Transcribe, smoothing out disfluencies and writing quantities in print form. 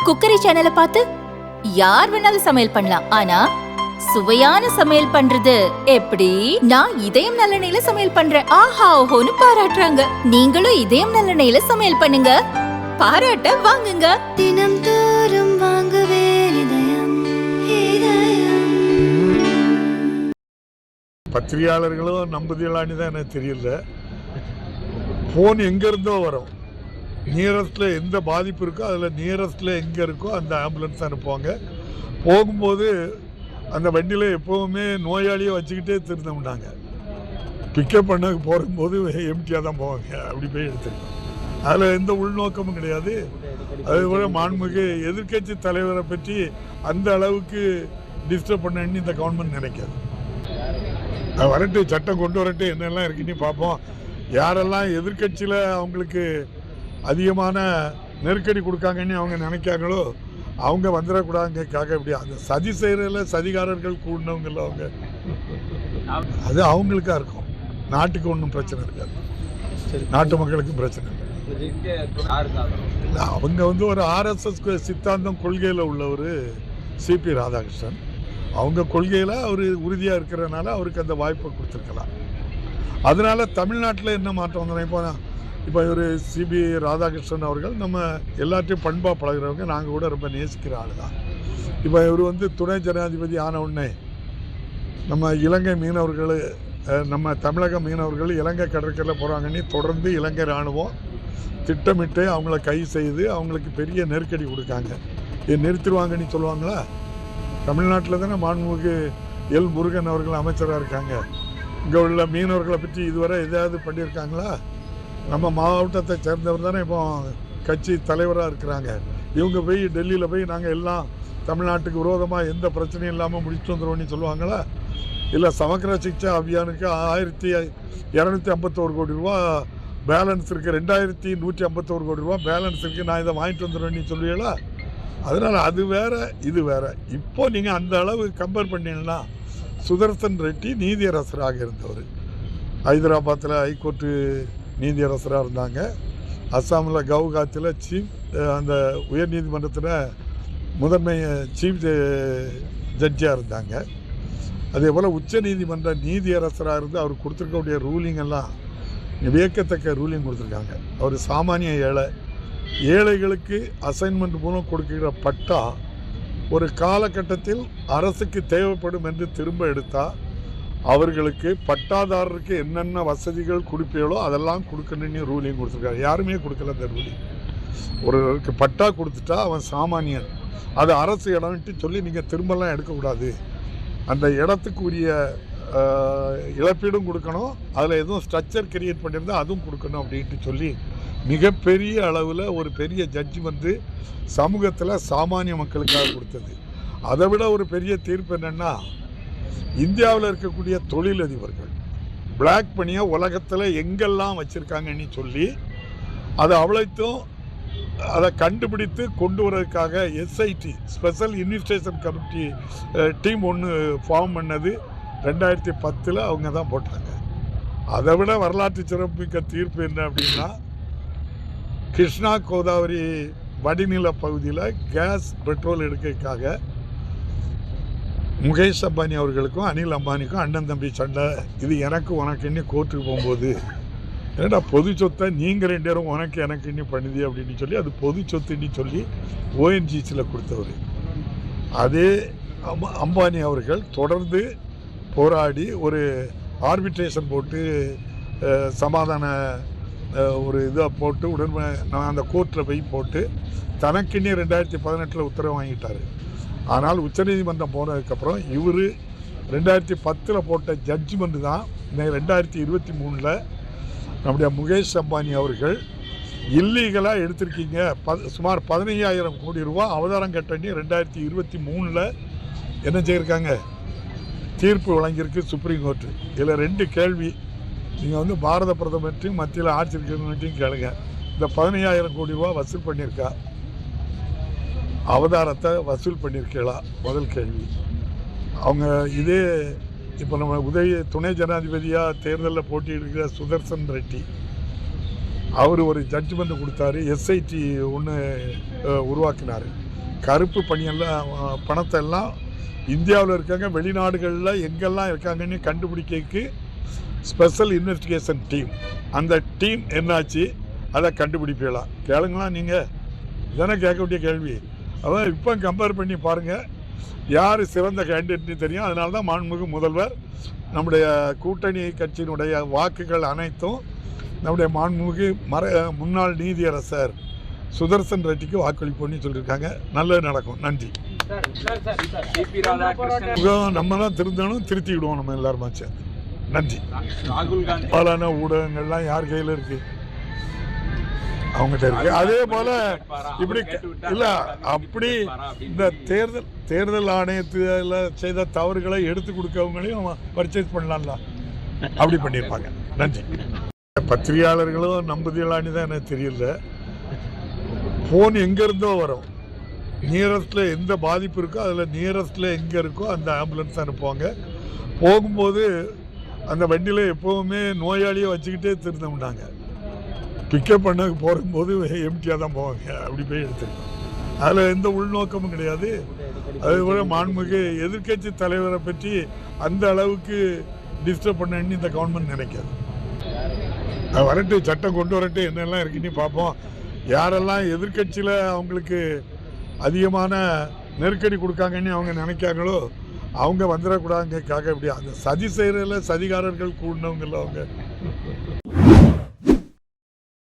Cookery சேனலை பார்த்து யார் வேணாலும் சமையல் பண்ணலாம். ஆனா சுவையான சமையல் பண்றது எப்படி? நான் இதயம் நல்லெண்ணெயில சமையல் பண்றேன். ஆஹா ஓஹோன்னு பாராட்டுறாங்க. நீங்களும் இதயம் நல்லெண்ணெயில சமையல் பண்ணுங்க, பாராட்ட வாங்குங்க. தினம் தோறும் வாங்குவே இதயம் இதயம். பத்திரிகையாளர்களும் நம்புதலான்னு தான் எனக்கு தெரியல. ஃபோன் எங்கேருந்தோ வரும். நியரஸ்ட்டில் எந்த பாதிப்பு இருக்கோ அதில் நியரஸ்ட்டில் எங்கே இருக்கோ அந்த ஆம்புலன்ஸ் அனுப்புவாங்க. போகும்போது அந்த வண்டியில் எப்போவுமே நோயாளியை வச்சுக்கிட்டே திருந்தோம்னாங்க. பிக்கப் பண்ண போகும்போது எம்டியாக தான் போவாங்க. அப்படி போய் எடுத்துருக்கோம். அதில் எந்த உள்நோக்கமும் கிடையாது. அதுபோல் மாண்புமிகு எதிர்க்கட்சி தலைவரை பற்றி அந்த அளவுக்கு டிஸ்டர்ப் பண்ணணுன்னு இந்த கவர்மெண்ட் நினைக்காது. வரட்டு, சட்டம் கொண்டு வரட்டு, என்னெல்லாம் இருக்குன்னு பார்ப்போம். யாரெல்லாம் எதிர்க்கட்சியில் அவங்களுக்கு அதிகமான நெருக்கடி கொடுக்காங்கன்னு அவங்க நினைக்காங்களோ அவங்க வந்துடக்கூடாதுக்காக இப்படி அந்த சதி செய்கிறதில் சதிகாரர்கள் கூடினவங்கள அவங்க, அது அவங்களுக்கா இருக்கும். நாட்டுக்கு ஒன்றும் பிரச்சனை இருக்காது, நாட்டு மக்களுக்கு பிரச்சனை இல்லை. அவங்க ஒரு ஆர்எஸ்எஸ் சித்தாந்தம் கொள்கையில் உள்ளவர் சிபி ராதாகிருஷ்ணன். அவங்க கொள்கையில் அவர் உறுதியாக இருக்கிறதுனால அவருக்கு அந்த வாய்ப்பை கொடுத்துருக்கலாம். அதனால் தமிழ்நாட்டில் என்ன மாற்றம் வந்தோம்? இப்போ இவர் சிபி ராதாகிருஷ்ணன் அவர்கள் நம்ம எல்லாத்தையும் பண்பாக பழகிறவங்க, நாங்கள் கூட ரொம்ப நேசிக்கிற ஆள் தான். இப்போ இவர் துணை ஜனாதிபதி ஆன உடனே நம்ம இலங்கை மீனவர்கள், நம்ம தமிழக மீனவர்கள் இலங்கை கடற்கரையில் போகிறாங்கன்னு தொடர்ந்து இலங்கை இராணுவம் திட்டமிட்டு அவங்கள கைது செய்து அவங்களுக்கு பெரிய நெருக்கடி கொடுக்காங்க. இது நிறுத்திடுவாங்கன்னு சொல்லுவாங்களா? தமிழ்நாட்டில் தானே மாண்புமிகு எல் முருகன் அவர்கள் அமைச்சராக இருக்காங்க. இங்கே உள்ள மீனவர்களை பற்றி இதுவரை எதாவது பண்ணியிருக்காங்களா? நம்ம மாவட்டத்தை சேர்ந்தவர் தானே இப்போ கட்சி தலைவராக இருக்கிறாங்க. இவங்க போய் டெல்லியில் போய் நாங்கள் எல்லாம் தமிழ்நாட்டுக்கு விரோதமாக எந்த பிரச்சனையும் இல்லாமல் முடிச்சுட்டு வந்துடுவோம்னு சொல்லுவாங்களா? இல்லை சமக்கிர சிக்ஷா அபியானுக்கு 1251 கோடி ரூபா பேலன்ஸ் இருக்குது, 2151 கோடி ரூபா பேலன்ஸ் இருக்குது, நான் இதை வாங்கிட்டு வந்துடுவேன்னு சொல்லுவீங்களா? அதனால் அது வேறு இது வேறு. இப்போது நீங்கள் அந்த அளவு கம்பேர் பண்ணீங்கன்னா சுதர்சன் ரெட்டி நீதியரசராக இருந்தவர், ஹைதராபாத்தில் ஹைகோர்ட்டு நீதியரசராக இருந்தாங்க. அஸ்ஸாமில் கவுகாத்தில் சீஃப், அந்த உயர் நீதிமன்றத்தில் முதன்மை சீஃப் ஜட்ஜியாக இருந்தாங்க. அதே போல் உச்ச நீதிமன்ற நீதியரசராக இருந்து அவர் கொடுத்துருக்கக்கூடிய ரூலிங் எல்லாம் வியக்கத்தக்க ரூலிங் கொடுத்துருக்காங்க. அவர் சாமானிய ஏழைகளுக்கு அசைன்மெண்ட் மூலம் கொடுக்கிற பட்டா ஒரு காலகட்டத்தில் அரசுக்கு தேவைப்படும் என்று திரும்ப எடுத்தால் அவர்களுக்கு பட்டாதாரருக்கு என்னென்ன வசதிகள் கொடுப்பீங்களோ அதெல்லாம் கொடுக்கணுன்னு ரூலிங் கொடுத்துருக்காரு. யாருமே கொடுக்கல அந்த ரூலிங். ஒருவருக்கு பட்டா கொடுத்துட்டா அவன் சாமானியன், அது அரசு இடம்ட்டு சொல்லி நீங்கள் திரும்பலாம் எடுக்கக்கூடாது. அந்த இடத்துக்கு உரிய இழப்பீடும் கொடுக்கணும், அதில் எதுவும் ஸ்ட்ரக்சர் கிரியேட் பண்ணியிருந்தால் அதுவும் கொடுக்கணும் அப்படின்ட்டு சொல்லி மிகப்பெரிய அளவில் ஒரு பெரிய ஜட்ஜி சமூகத்தில் சாமானிய மக்களுக்காக கொடுத்தது. அதை விட ஒரு பெரிய தீர்ப்பு என்னென்னா, இந்தியாவில் இருக்கக்கூடிய தொழிலதிபர்கள் பிளாக் பணியை உலகத்தில் எங்கெல்லாம் வச்சுருக்காங்கன்னு சொல்லி அதை அவ்வளோத்தும் அதை கண்டுபிடித்து கொண்டு வரதுக்காக SID special investigation committee team ஒன்று ஃபார்ம் பண்ணது 2010 அவங்க தான் போட்டாங்க. அதை விட வரலாற்று சிறப்புமிக்க தீர்ப்பு என்ன அப்படின்னா, கிருஷ்ணா கோதாவரி வடிநில பகுதியில் கேஸ் பெட்ரோல் எடுக்கிறதுக்காக முகேஷ் அம்பானி அவர்களுக்கும் அனில் அம்பானிக்கும் அண்ணன் தம்பி சண்டை. இது எனக்கு உனக்குன்னு கோர்ட்டுக்கு போகும்போது, ஏன்னா பொது சொத்தை நீங்கள் 2 பேரும் உனக்கு எனக்குன்னு பண்ணுது அப்படின்னு சொல்லி அது பொது சொத்துன்னு சொல்லி ஓஎன்ஜிசியில் கொடுத்தவர். அதே அம்பானி அவர்கள் தொடர்ந்து போராடி ஒரு ஆர்பிட்ரேஷன் போட்டு சமாதான ஒரு இதை போட்டு நான் அந்த கோர்ட்டில் போய் போட்டு தனக்குன்னே 2018 உத்தரவு வாங்கிட்டார். ஆனால் உச்சநீதிமன்றம் போனதுக்கப்புறம் இவர் 2010 போட்ட ஜட்ஜ்மெண்ட் தான் 2023 நம்முடைய முகேஷ் அம்பானி அவர்கள் இல்லீகலாக எடுத்திருக்கீங்க, சுமார் 15,000 கோடி ரூபா அவதாரம் கட்டணி 2023 என்ன செய்யிருக்காங்க, தீர்ப்பு வழங்கியிருக்கு சுப்ரீம் கோர்ட்டு. இதில் 2 கேள்வி. நீங்கள் பாரத பிரதமர்ட்டையும் மத்தியில் ஆட்சி இருக்கிறவங்கள்ட்டையும் கேளுங்க, இந்த 15,000 கோடி ரூபா வசூல் பண்ணியிருக்கா, அவதாரத்தை வசூல் பண்ணியிருக்கீங்களா? முதல் கேள்வி. அவங்க இதே இப்போ நம்ம துணை ஜனாதிபதியாக தேர்தலில் போட்டியிடுகிற சுதர்சன் ரெட்டி அவர் ஒரு ஜட்ஜ்மெண்ட் கொடுத்தாரு, எஸ்ஐடி ஒன்று உருவாக்கினார். கருப்பு பணியெல்லாம் பணத்தை எல்லாம் இந்தியாவில் இருக்காங்க, வெளிநாடுகளில் எங்கெல்லாம் இருக்காங்கன்னு கண்டுபிடிக்கிறதுக்கு ஸ்பெஷல் இன்வெஸ்டிகேஷன் டீம். அந்த டீம் என்னாச்சு அதை கண்டுபிடிப்பீங்களா? கேளுங்களா நீங்கள், இதெல்லாம் கேட்க வேண்டிய கேள்வி. அதான் இப்போ கம்பேர் பண்ணி பாருங்கள் யார் சிறந்த கேண்டிடேட்னு தெரியும். அதனால தான் மாண்புமிகு முதல்வர் நம்முடைய கூட்டணி கட்சியினுடைய வாக்குகள் அனைத்தும் நம்முடைய மாண்புமிகு முன்னாள் நீதியரசர் சுதர்சன் ரெட்டிக்கு வாக்களிப்போன்னு சொல்லியிருக்காங்க. நல்லது நடக்கும். நன்றி. நம்ம தான் திருந்தணும், திருத்தி விடுவோம் நம்ம எல்லாருமா சேர்ந்து. நன்றி. பலான ஊடகங்கள்லாம் யார் கையில் இருக்கு? அவங்ககிட்ட இருக்கு. அதே போல இப்படி இல்லை, அப்படி இந்த தேர்தல் ஆணையத்தில் செய்த தவறுகளை எடுத்து கொடுக்கவங்களையும் பர்ச்சேஸ் பண்ணலாம்ல, அப்படி பண்ணியிருப்பாங்க. நன்றி. பத்திரிகையாளர்களும் நம்புதலான்னு தான் எனக்கு தெரியல. ஃபோன் எங்கேருந்தோ வரும். நியரஸ்டில் எந்த பாதிப்பு இருக்கோ அதில் நியரஸ்டில் எங்கே இருக்கோ அந்த ஆம்புலன்ஸ் அனுப்புவாங்க. போகும்போது அந்த வண்டியில் எப்போவுமே நோயாளியை வச்சுக்கிட்டே திருந்தோம்னாங்க. பிக்கப் பண்ண போகும்போது எம்டியாக தான் போவாங்க. அப்படி போய் எடுத்துருக்கோம். அதில் எந்த உள்நோக்கமும் கிடையாது. அதுபோல் மாண்புமிகு எதிர்க்கட்சி தலைவரை பற்றி அந்த அளவுக்கு டிஸ்டர்ப் பண்ணணுன்னு இந்த கவர்மெண்ட் நினைக்காது. அது வரட்டு, சட்டம் கொண்டு வரட்டு, என்னெல்லாம் இருக்குன்னு பார்ப்போம். யாரெல்லாம் எதிர்க்கட்சியில் அவங்களுக்கு அதிகமான நெருக்கடி கொடுக்காங்கன்னு அவங்க நினைக்காங்களோ அவங்க வந்துடக்கூடாதுக்காக இப்படி அந்த சதி செய்கிறதில் சதிகாரர்கள் கூடினவங்கள அவங்க